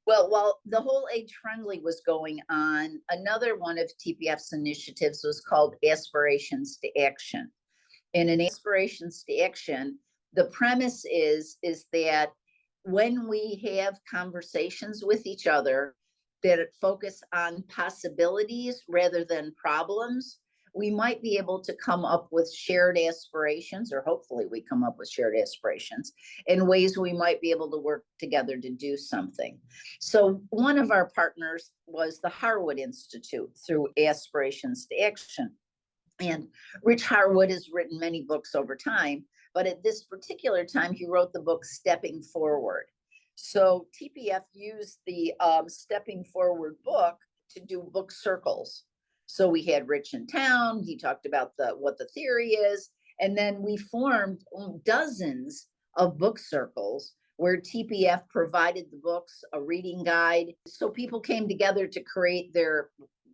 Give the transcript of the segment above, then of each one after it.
Well, while the whole age friendly was going on, another one of TPF's initiatives was called Aspirations to Action. And in Aspirations to Action, the premise is that when we have conversations with each other that focus on possibilities rather than problems, we might be able to come up with shared aspirations, or hopefully we come up with shared aspirations in ways we might be able to work together to do something. So one of our partners was the Harwood Institute through Aspirations to Action. And Rich Harwood has written many books over time, but at this particular time, he wrote the book Stepping Forward. So TPF used the Stepping Forward book to do book circles. So we had Rich in town. He talked about what the theory is. And then we formed dozens of book circles where TPF provided the books, a reading guide. So people came together to create their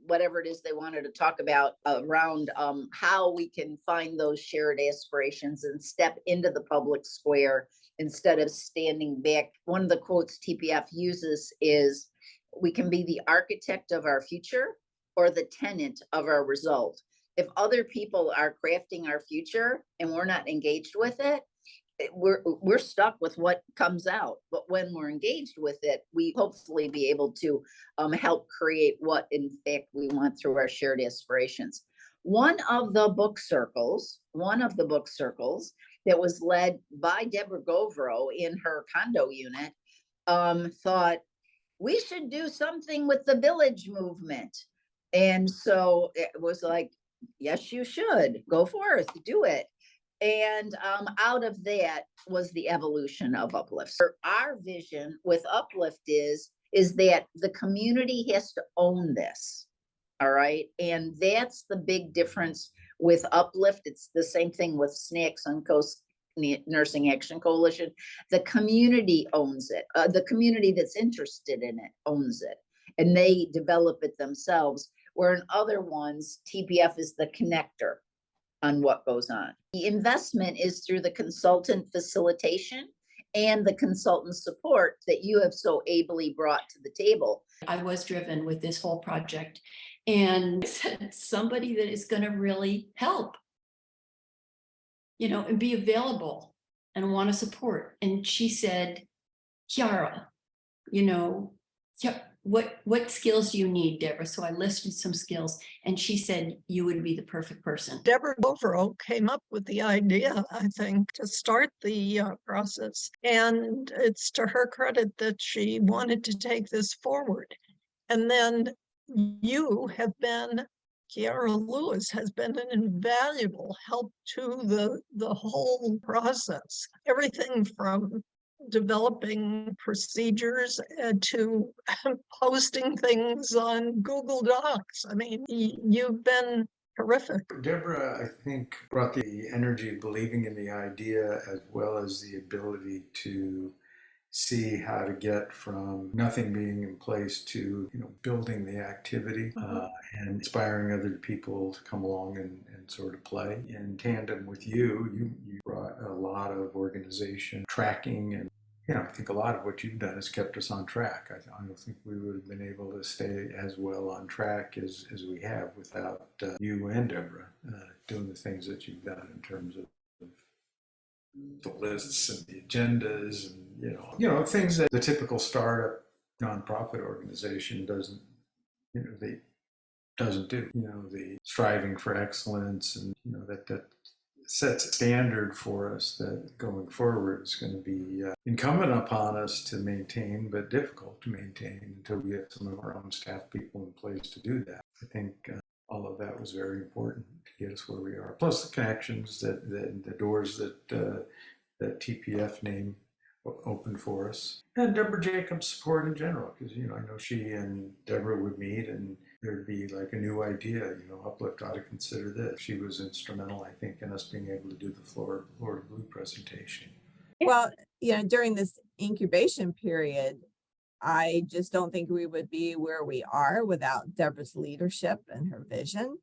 whatever it is they wanted to talk about around how we can find those shared aspirations and step into the public square instead of standing back. One of the quotes TPF uses is, "We can be the architect of our future or the tenant of our result." If other people are crafting our future and we're not engaged with it, we're stuck with what comes out. But when we're engaged with it, we hopefully be able to help create what in fact we want through our shared aspirations. One of the book circles that was led by Deborah Govro in her condo unit thought we should do something with the village movement. And so it was like, yes, you should go forth, do it. And out of that was the evolution of UPLIFT. Our vision with UPLIFT is that the community has to own this. All right. And that's the big difference with UPLIFT. It's the same thing with SNAC, Suncoast Nursing Action Coalition. The community owns it. The community that's interested in it owns it, and they develop it themselves. Where in other ones, TPF is the connector on what goes on. The investment is through the consultant facilitation and the consultant support that you have so ably brought to the table. I was driven with this whole project, and somebody that is going to really help, and be available and want to support. And she said, Kiarra, what skills do you need, Deborah? So I listed some skills, and she said you would be the perfect person. Deborah Govro came up with the idea, I think, to start the process. And it's to her credit that she wanted to take this forward. And then Kiarra Lewis has been an invaluable help to the whole process. Everything from developing procedures to posting things on Google Docs. I mean, you've been terrific. Deborah, I think, brought the energy of believing in the idea as well as the ability to see how to get from nothing being in place to building the activity and inspiring other people to come along and sort of play. In tandem with you brought a lot of organization, tracking, and I think a lot of what you've done has kept us on track. I don't think we would have been able to stay as well on track as we have without you and Deborah doing the things that you've done in terms of the lists and the agendas and things that the typical startup nonprofit organization doesn't do. The striving for excellence, and that sets a standard for us that going forward is going to be incumbent upon us to maintain, but difficult to maintain until we get some of our own staff people in place to do that. I think all of that was very important to get us where we are. Plus the connections, the doors that TPF name opened for us, and Deborah Jacobs' support in general, because I know she and Deborah would meet and there'd be like a new idea, UPLIFT ought to consider this. She was instrumental, I think, in us being able to do the Florida Blue presentation. Well, during this incubation period, I just don't think we would be where we are without Deborah's leadership and her vision,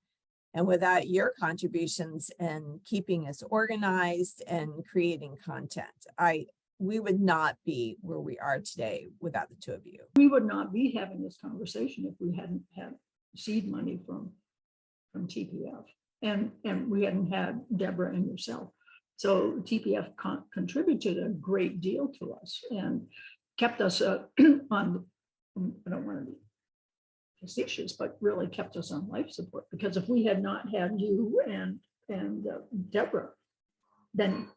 and without your contributions in keeping us organized and creating content. we would not be where we are today without the two of you. We would not be having this conversation if we hadn't had seed money from TPF and we hadn't had Deborah and yourself. So TPF contributed a great deal to us and kept us on, I don't want to be facetious, but really kept us on life support, because if we had not had you and Deborah, then,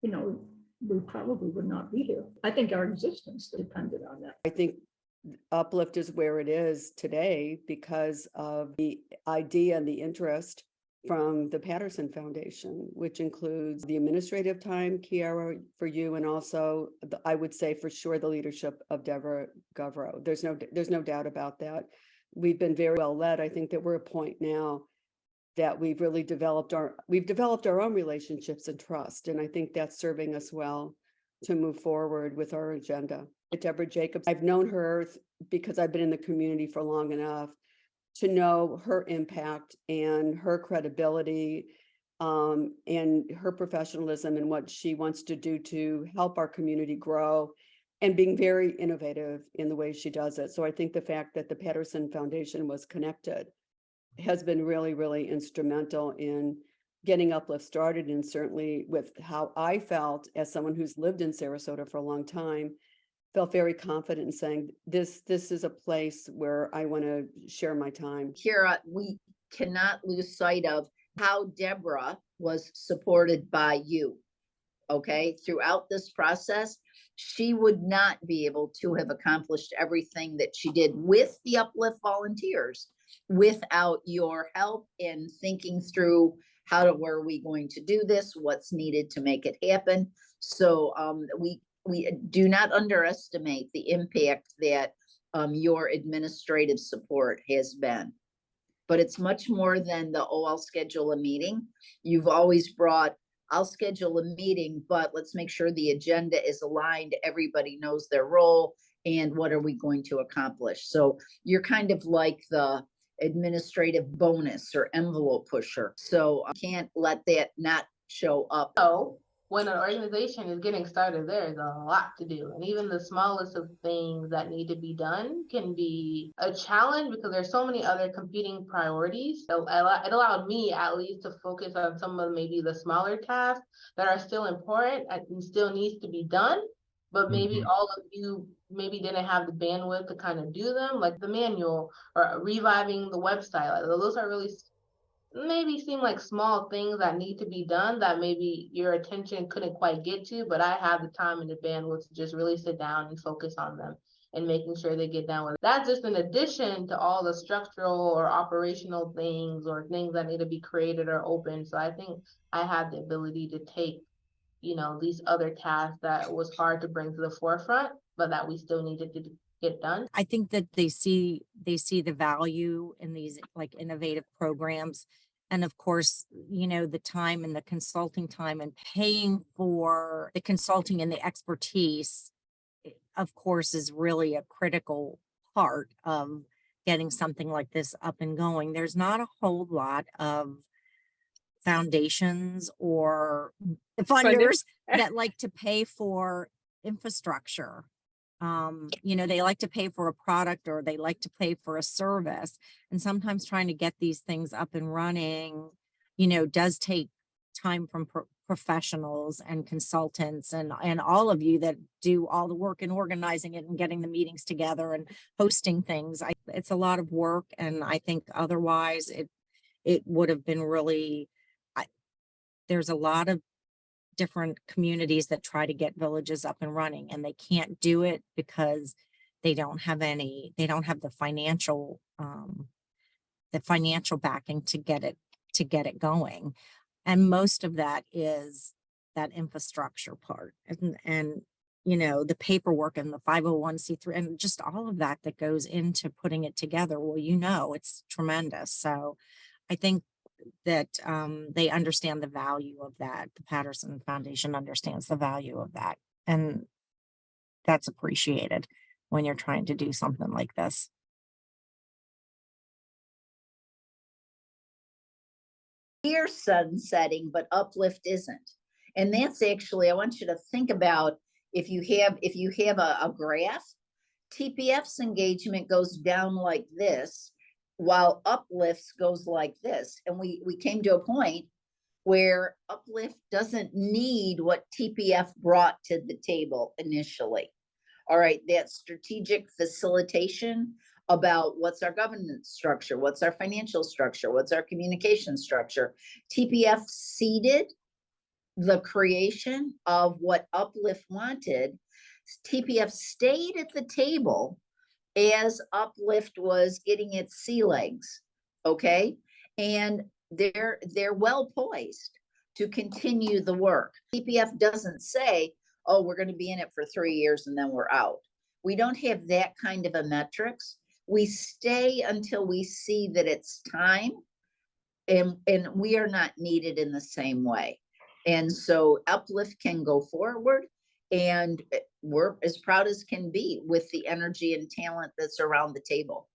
you know, we probably would not be here. I think our existence depended on that. I think UPLIFT is where it is today because of the idea and the interest from the Patterson Foundation, which includes the administrative time, Kiarra, for you, and also I would say for sure the leadership of Deborah Govro. There's no doubt about that. We've been very well led. I think that we're at a point now that we've really developed our own relationships and trust, and I think that's serving us well to move forward with our agenda. Deborah Jacobs, I've known her because I've been in the community for long enough to know her impact and her credibility and her professionalism and what she wants to do to help our community grow, and being very innovative in the way she does it. So I think the fact that the Patterson Foundation was connected has been really, really instrumental in getting UPLIFT started, and certainly with how I felt as someone who's lived in Sarasota for a long time, felt very confident in saying, this is a place where I want to share my time. Kiarra, we cannot lose sight of how Deborah was supported by you. Okay, throughout this process, she would not be able to have accomplished everything that she did with the UPLIFT volunteers without your help in thinking through were we going to do this, what's needed to make it happen. So we do not underestimate the impact that your administrative support has been. But it's much more than I'll schedule a meeting. You've always brought, I'll schedule a meeting, but let's make sure the agenda is aligned. Everybody knows their role and what are we going to accomplish. So you're kind of like the administrative bonus or envelope pusher. So I can't let that not show up. So when an organization is getting started, there is a lot to do. And even the smallest of things that need to be done can be a challenge because there's so many other competing priorities. So it allowed me at least to focus on some of maybe the smaller tasks that are still important and still needs to be done. But maybe all of you maybe didn't have the bandwidth to kind of do them, like the manual or reviving the website. Like those are really maybe seem like small things that need to be done that maybe your attention couldn't quite get to, but I have the time and the bandwidth to just really sit down and focus on them and making sure they get done with it. That's just in addition to all the structural or operational things or things that need to be created or open. So I think I had the ability to take, you know, these other tasks that was hard to bring to the forefront, but that we still needed to get done. I think that they see the value in these like innovative programs. And of course, you know, the time and the consulting time and paying for the consulting and the expertise, of course, is really a critical part of getting something like this up and going. There's not a whole lot of foundations or funders that like to pay for infrastructure. You know, they like to pay for a product or they like to pay for a service. And sometimes trying to get these things up and running, you know, does take time from professionals and consultants and all of you that do all the work in organizing it and getting the meetings together and hosting things. It's a lot of work. And I think otherwise it would have been really, there's a lot of different communities that try to get villages up and running and they can't do it because they don't have the financial backing to get it going. And most of that is that infrastructure part and you know, the paperwork and the 501c3 and just all of that goes into putting it together. Well, you know, it's tremendous. So I think that they understand the value of that. The Patterson Foundation understands the value of that. And that's appreciated when you're trying to do something like this. We're sunsetting, but UPLIFT isn't. And that's actually, I want you to think about if you have a graph, TPF's engagement goes down like this, while UPLIFT's goes like this. And we came to a point where UPLIFT doesn't need what TPF brought to the table initially. All right, that strategic facilitation about what's our governance structure, what's our financial structure, what's our communication structure. TPF seeded the creation of what UPLIFT wanted. TPF stayed at the table as UPLIFT was getting its sea legs, okay? And they're well poised to continue the work. TPF doesn't say, oh, we're going to be in it for 3 years and then we're out. We don't have that kind of a metrics. We stay until we see that it's time, and we are not needed in the same way. And so UPLIFT can go forward, and we're as proud as can be with the energy and talent that's around the table.